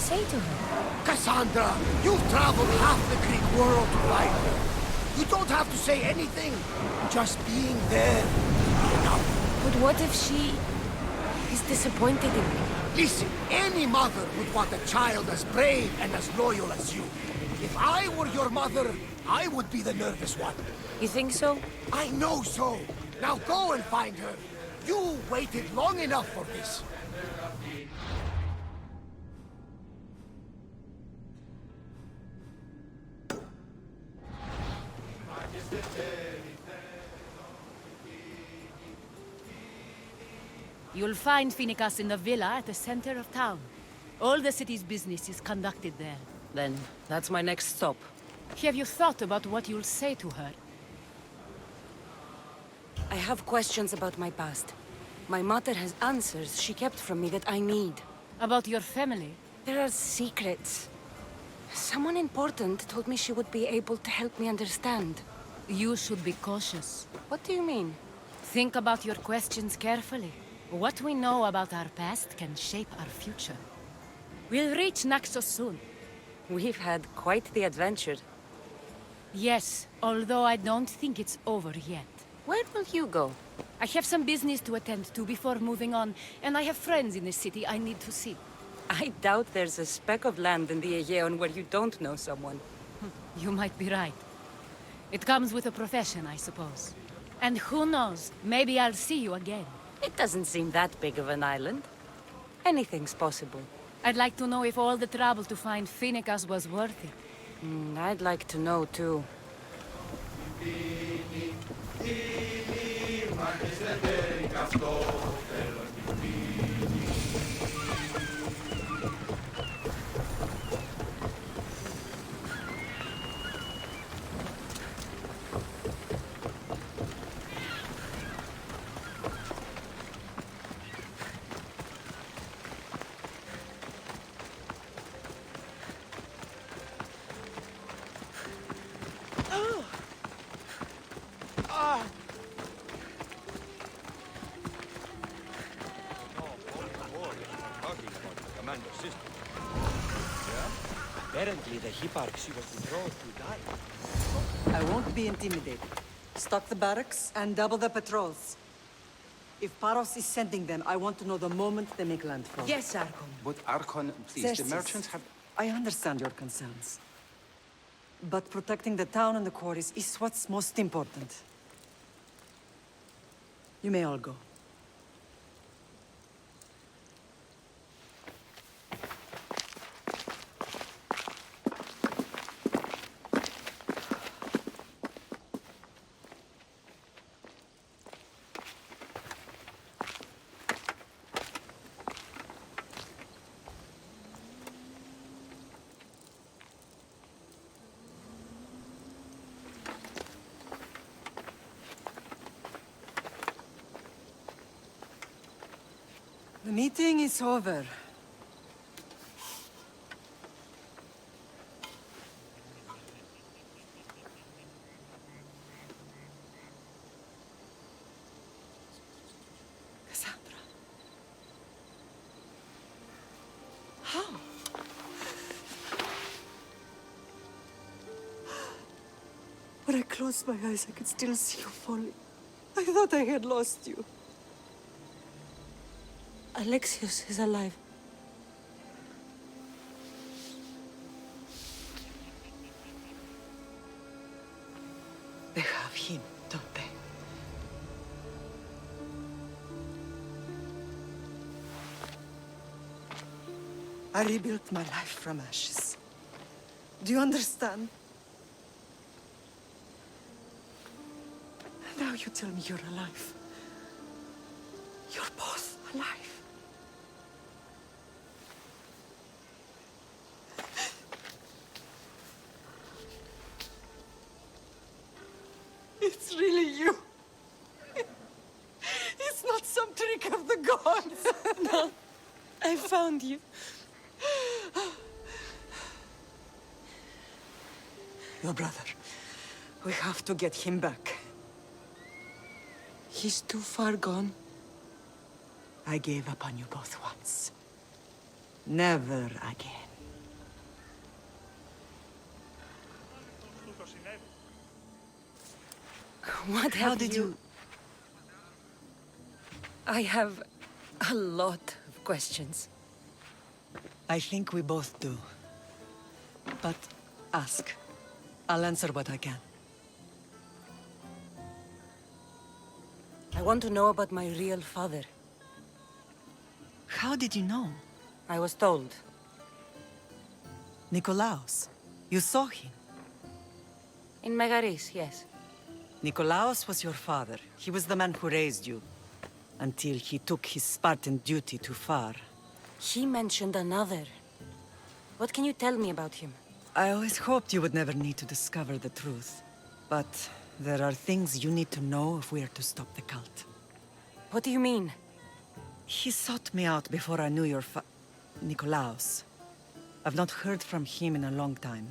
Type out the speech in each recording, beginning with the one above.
say to her? Cassandra, you've traveled half the Greek world to find her. You don't have to say anything. Just being there will be enough. But what if she is disappointed in me? Listen, any mother would want a child as brave and as loyal as you. If I were your mother, I would be the nervous one. You think so? I know so. Now go and find her. You waited long enough for this. You'll find Phoenicus in the villa at the center of town. All the city's business is conducted there. Then, that's my next stop. Have you thought about what you'll say to her? I have questions about my past. My mother has answers she kept from me that I need. About your family? There are secrets. Someone important told me she would be able to help me understand. You should be cautious. What do you mean? Think about your questions carefully. What we know about our past can shape our future. We'll reach Naxos soon. We've had quite the adventure. Yes, although I don't think it's over yet. Where will you go? I have some business to attend to before moving on, and I have friends in the city I need to see. I doubt there's a speck of land in the Aegean where you don't know someone. You might be right. It comes with a profession, I suppose. And who knows, maybe I'll see you again. It doesn't seem that big of an island. Anything's possible. I'd like to know if all the trouble to find Phoenicus was worth it. I'd like to know, too. Apparently the hipparchs you were betrothed to die. I won't be intimidated. Stock the barracks and double the patrols. If Paros is sending them, I want to know the moment they make landfall. Yes, Archon. But Archon, please, Xerxes, the merchants have... I understand your concerns. But protecting the town and the quarries is what's most important. You may all go. The meeting is over. Cassandra. How? When I closed my eyes, I could still see you falling. I thought I had lost you. Alexios is alive. They have him, don't they? I rebuilt my life from ashes. Do you understand? Now you tell me you're alive. You're both alive. It's really you. It's not some trick of the gods. No, I found you. Your brother. We have to get him back. He's too far gone. I gave up on you both once. Never again. What How have did you... I have a lot of questions. I think we both do. But ask. I'll answer what I can. I want to know about my real father. How did you know? I was told. Nikolaos. You saw him. In Megaris, yes. Nikolaos was your father. He was the man who raised you. Until he took his Spartan duty too far. He mentioned another. What can you tell me about him? I always hoped you would never need to discover the truth. But there are things you need to know if we are to stop the cult. What do you mean? He sought me out before I knew your Nikolaos. I've not heard from him in a long time.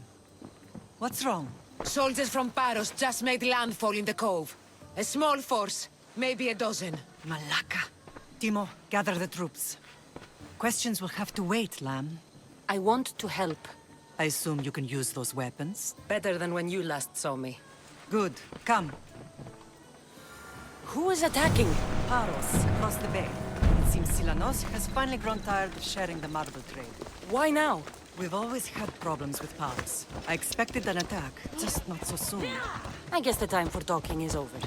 What's wrong? Soldiers from Paros just made landfall in the cove. A small force, maybe a dozen. Malaka. Timo, gather the troops. Questions will have to wait, Lamb. I want to help. I assume you can use those weapons? Better than when you last saw me. Good. Come. Who is attacking? Paros, across the bay. It seems Silanos has finally grown tired of sharing the marble trade. Why now? We've always had problems with Paros. I expected an attack, just not so soon. I guess the time for talking is over.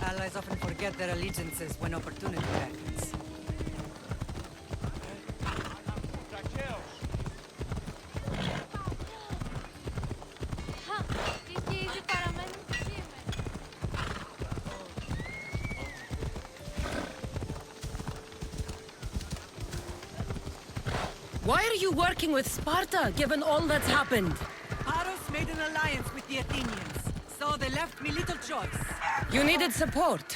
Allies often forget their allegiances when opportunity beckons. Why are you working with Sparta, given all that's happened? Paros made an alliance with the Athenians, so they left me little choice. You needed support.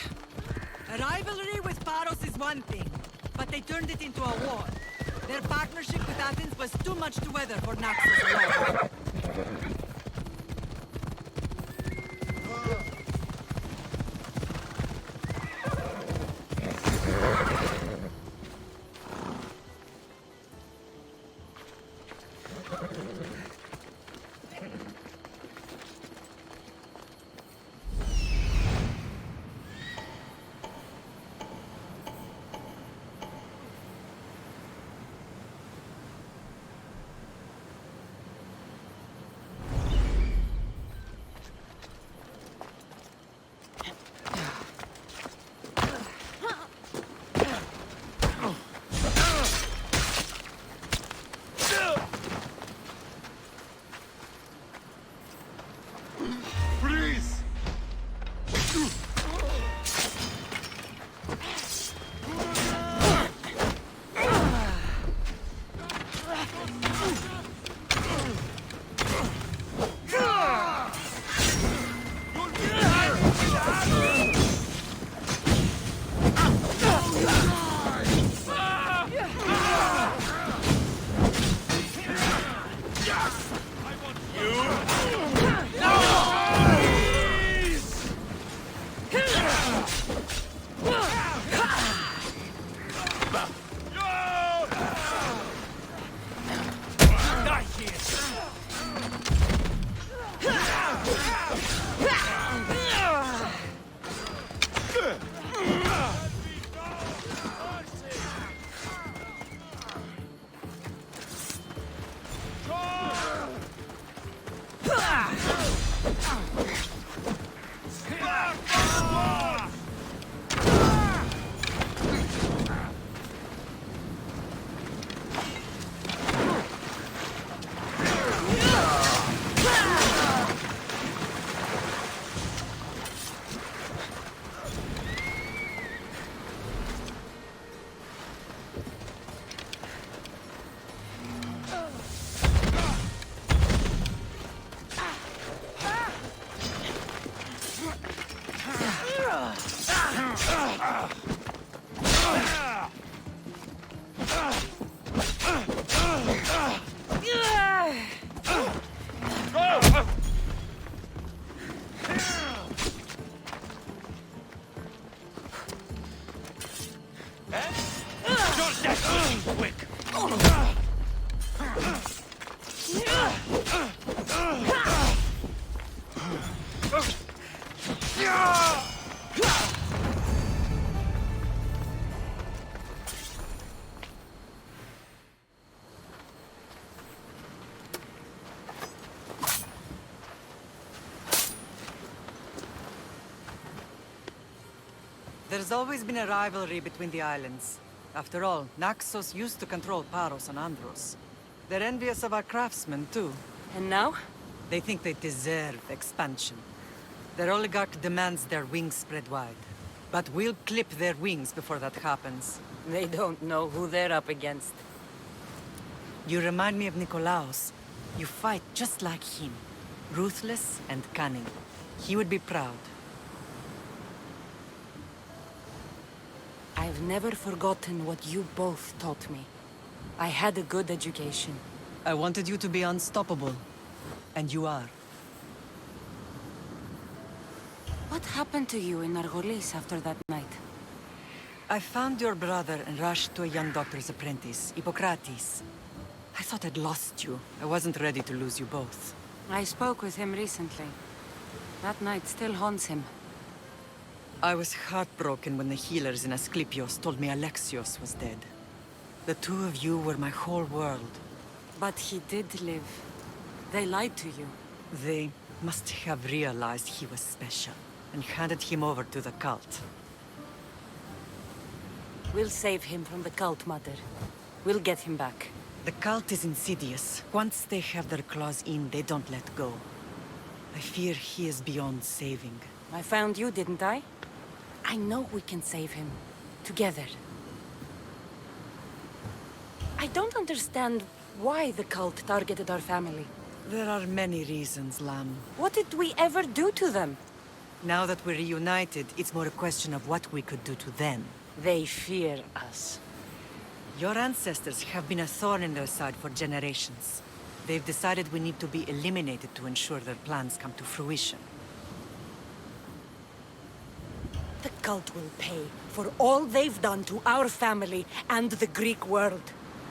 A rivalry with Paros is one thing, but they turned it into a war. Their partnership with Athens was too much to weather for Naxos alone. There's always been a rivalry between the islands. After all, Naxos used to control Paros and Andros. They're envious of our craftsmen, too. And now? They think they deserve expansion. Their oligarch demands their wings spread wide. But we'll clip their wings before that happens. They don't know who they're up against. You remind me of Nikolaos. You fight just like him. Ruthless and cunning. He would be proud. I've never forgotten what you both taught me. I had a good education. I wanted you to be unstoppable. And you are. What happened to you in Argolis after that night? I found your brother and rushed to a young doctor's apprentice, Hippocrates. I thought I'd lost you. I wasn't ready to lose you both. I spoke with him recently. That night still haunts him. I was heartbroken when the healers in Asclepios told me Alexios was dead. The two of you were my whole world. But he did live. They lied to you. They must have realized he was special and handed him over to the cult. We'll save him from the cult, Mother. We'll get him back. The cult is insidious. Once they have their claws in, they don't let go. I fear he is beyond saving. I found you, didn't I? I know we can save him. Together. I don't understand why the cult targeted our family. There are many reasons, Lamb. What did we ever do to them? Now that we're reunited, it's more a question of what we could do to them. They fear us. Your ancestors have been a thorn in their side for generations. They've decided we need to be eliminated to ensure their plans come to fruition. The cult will pay for all they've done to our family and the Greek world.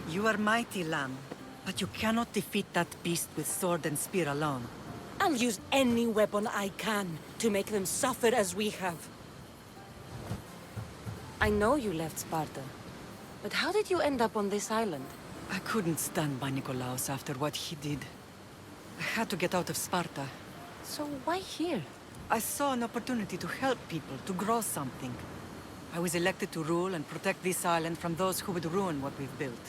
You are mighty, Lamb, but you cannot defeat that beast with sword and spear alone. I'll use any weapon I can to make them suffer as we have. I know you left Sparta, but how did you end up on this island? I couldn't stand by Nikolaos after what he did. I had to get out of Sparta. So why here? I saw an opportunity to help people, to grow something. I was elected to rule and protect this island from those who would ruin what we've built.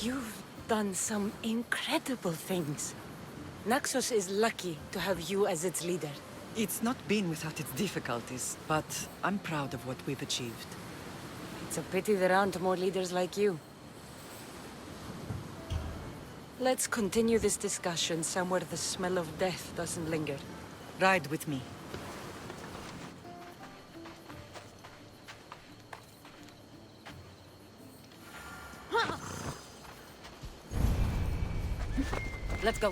You've done some incredible things. Naxos is lucky to have you as its leader. It's not been without its difficulties, but I'm proud of what we've achieved. It's a pity there aren't more leaders like you. Let's continue this discussion somewhere the smell of death doesn't linger. Ride with me. Let's go.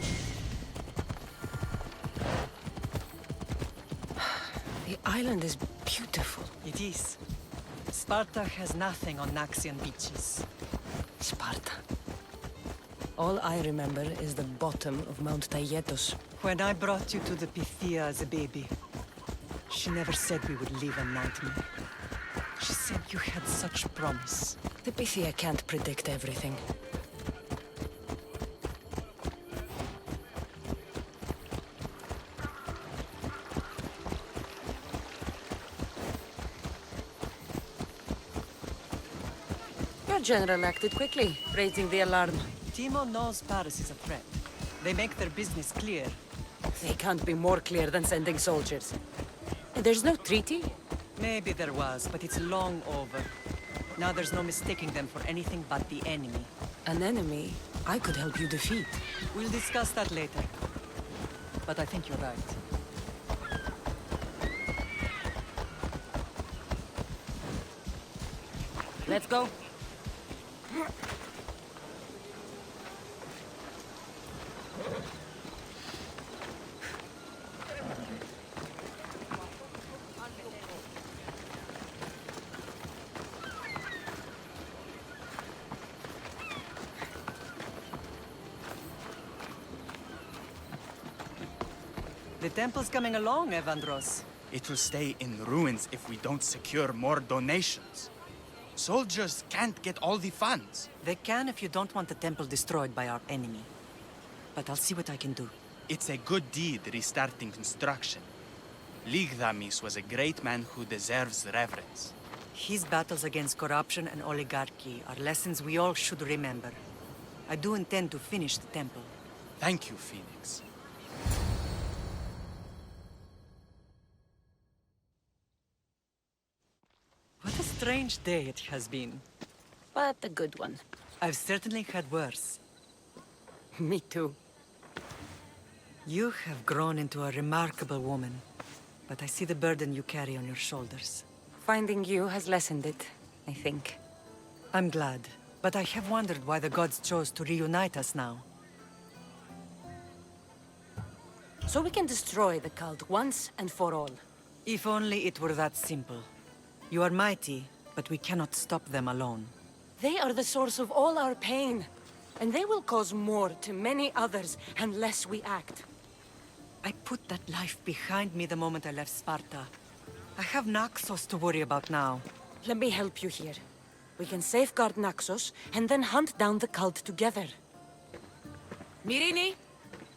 The island is beautiful. It is. Sparta has nothing on Naxian beaches. Sparta. All I remember is the bottom of Mount Taygetos. When I brought you to the Pythia as a baby, she never said we would live a nightmare. She said you had such promise. The Pythia can't predict everything. Your general acted quickly, raising the alarm. Timo knows Paris is a threat. They make their business clear. They can't be more clear than sending soldiers. There's no treaty? Maybe there was, but it's long over. Now there's no mistaking them for anything but the enemy. An enemy I could help you defeat. We'll discuss that later. But I think you're right. Let's go. The temple's coming along, Evandros. It will stay in ruins if we don't secure more donations. Soldiers can't get all the funds. They can if you don't want the temple destroyed by our enemy. But I'll see what I can do. It's a good deed restarting construction. Ligdamis was a great man who deserves reverence. His battles against corruption and oligarchy are lessons we all should remember. I do intend to finish the temple. Thank you, Phoenix. What a strange day it has been. But a good one. I've certainly had worse. Me too. You have grown into a remarkable woman, but I see the burden you carry on your shoulders. Finding you has lessened it, I think. I'm glad, but I have wondered why the gods chose to reunite us now. So we can destroy the cult once and for all. If only it were that simple. You are mighty, but we cannot stop them alone. They are the source of all our pain, and they will cause more to many others unless we act. I put that life behind me the moment I left Sparta. I have Naxos to worry about now. Let me help you here. We can safeguard Naxos, and then hunt down the cult together. Myrrine,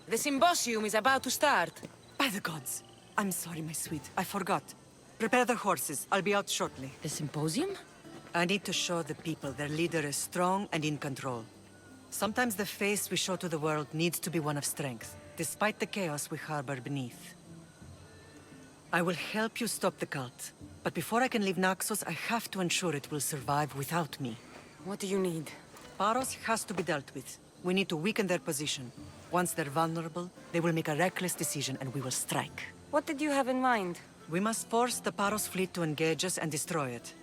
the symposium is about to start. By the gods! I'm sorry, my sweet. I forgot. Prepare the horses. I'll be out shortly. The symposium? I need to show the people their leader is strong and in control. Sometimes the face we show to the world needs to be one of strength, despite the chaos we harbor beneath. I will help you stop the cult, but before I can leave Naxos, I have to ensure it will survive without me. What do you need? Paros has to be dealt with. We need to weaken their position. Once they're vulnerable, they will make a reckless decision and we will strike. What did you have in mind? We must force the Paros fleet to engage us and destroy it.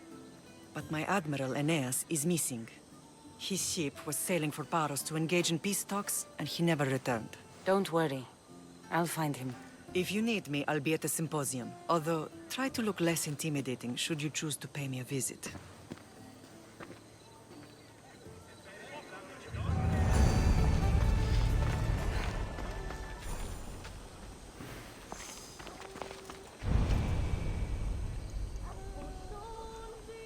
But my admiral, Aeneas, is missing. His ship was sailing for Paros to engage in peace talks, and he never returned. Don't worry. I'll find him. If you need me, I'll be at the symposium. Although, try to look less intimidating should you choose to pay me a visit.